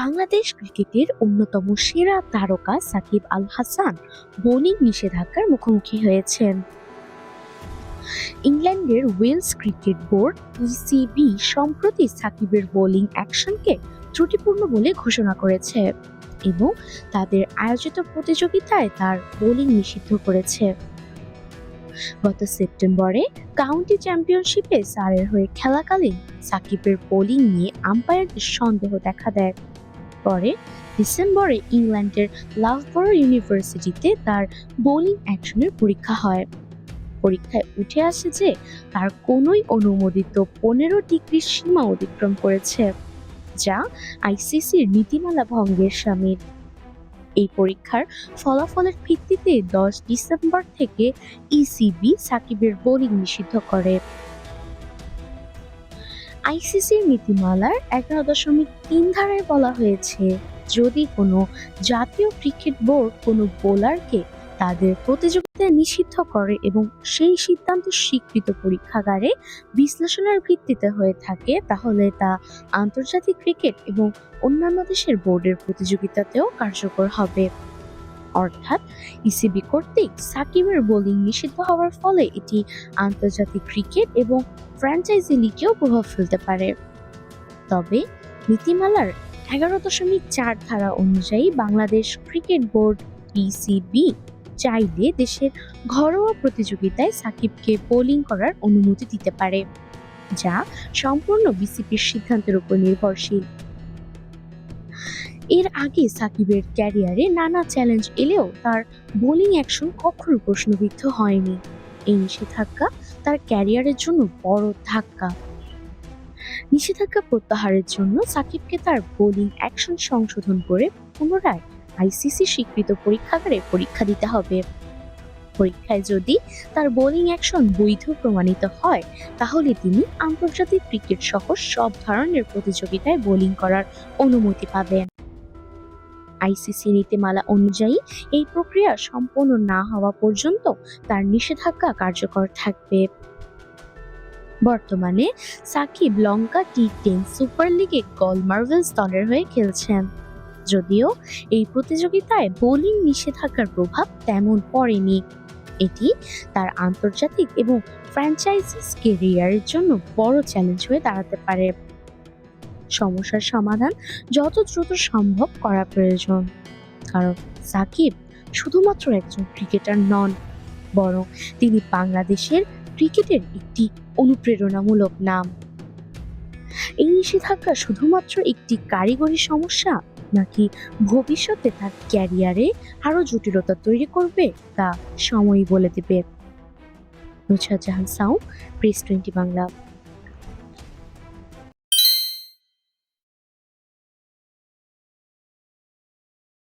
বাংলাদেশ ক্রিকেটের অন্যতম সেরা তারকা সাকিব আল হাসান বোলিং নিষেধাজ্ঞার মুখোমুখি হয়েছেন। ইংল্যান্ডের ওয়েলস ক্রিকেট বোর্ড ইসিবি সম্প্রতি সাকিবের বোলিং অ্যাকশনকে ত্রুটিপূর্ণ বলে ঘোষণা করেছে এবং তাদের আয়োজিত প্রতিযোগিতায় তার বোলিং নিষিদ্ধ করেছে। গত সেপ্টেম্বরে কাউন্টি চ্যাম্পিয়নশিপে সারের হয়ে খেলাকালীন সাকিবের বোলিং নিয়ে আম্পায়ারদের সন্দেহ দেখা দেয়। পরে ডিসেম্বরে ইংল্যান্ডের লাভবরো ইউনিভার্সিটিতে তার বোলিং অ্যাকশনের পরীক্ষা হয়। পরীক্ষায় উঠে আসে যে তার কোনোই অনুমোদিত 15 ডিগ্রির সীমা অতিক্রম করেছে, যা আইসিসির নীতিমালা ভঙ্গের শামিল। এই পরীক্ষার ফলাফলের ভিত্তিতে 10 ডিসেম্বর থেকে ইসিবি সাকিবের বোলিং নিষিদ্ধ করে। আইসিসির নীতিমালার 11.3 ধারায় বলা হয়েছে, যদি কোনো জাতীয় ক্রিকেট বোর্ড কোনো বোলারকে তাদের প্রতিযোগিতায় নিষিদ্ধ করে এবং সেই সিদ্ধান্ত স্বীকৃত পরীক্ষাগারে বিশ্লেষণের ভিত্তিতে হয়ে থাকে, তাহলে তা আন্তর্জাতিক ক্রিকেট এবং অন্যান্য দেশের বোর্ডের প্রতিযোগিতাতেও কার্যকর হবে। অর্থাৎ ইসিবি কর্তৃক সাকিবের বোলিং নিষিদ্ধ হওয়ার ফলে এটি আন্তর্জাতিক ক্রিকেট এবং ফ্র্যাঞ্চাইজি লিগেও প্রভাব ফেলতে পারে। তবে নীতিমালার 11.4 ধারা অনুযায়ী বাংলাদেশ ক্রিকেট বোর্ড বিসিবি চাইলে দেশের ঘরোয়া প্রতিযোগিতায় সাকিবকে বোলিং করার অনুমতি দিতে পারে, যা সম্পূর্ণ বিসিবির সিদ্ধান্তের উপর নির্ভরশীল। এর আগে সাকিবের ক্যারিয়ারে নানা চ্যালেঞ্জ এলেও তার বোলিং অ্যাকশন কখনো প্রশ্নবিদ্ধ হয়নি। এই নিষেধাজ্ঞা তার ক্যারিয়ারের জন্য বড় ধাক্কা। নিষেধাজ্ঞা প্রত্যাহারের জন্য সাকিবকে তার বোলিং অ্যাকশন সংশোধন করে পুনরায় আইসিসি স্বীকৃত পরীক্ষাগারে পরীক্ষা দিতে হবে। পরীক্ষায় যদি তার বোলিং অ্যাকশন বৈধ প্রমাণিত হয়, তাহলে তিনি আন্তর্জাতিক ক্রিকেট সহ সব ধরনের প্রতিযোগিতায় বোলিং করার অনুমতি পাবেন। আইসিসি নীতিমালা অনুযায়ী এই প্রক্রিয়া সম্পন্ন না হওয়া পর্যন্ত তার নিষেধাজ্ঞা কার্যকর থাকবে। বর্তমানে সাকিব লঙ্কা টি10 সুপার লিগে গলমার্ভেলস দলের হয়ে খেলছেন। যদিও এই প্রতিযোগিতায় বোলিং নিষেধাজ্ঞার প্রভাব তেমন পড়েনি, এটি তার আন্তর্জাতিক এবং ফ্র্যাঞ্চাইজিস ক্যারিয়ারের জন্য বড় চ্যালেঞ্জ হয়ে দাঁড়াতে পারে। সমস্যার সমাধান যত দ্রুত সম্ভব করা প্রয়োজন, কারণ সাকিব শুধুমাত্র একজন ক্রিকেটার নন, বরং তিনি বাংলাদেশের ক্রিকেটের একটি অনুপ্রেরণামূলক নাম। এই নিষেধাজ্ঞা শুধুমাত্র একটি কারিগরি সমস্যা নাকি ভবিষ্যতে তার ক্যারিয়ারে আরো জটিলতা তৈরি করবে, তা সময়ই বলে দেবে। নুসরাত জাহান সাউ, প্রেস 20 বাংলা।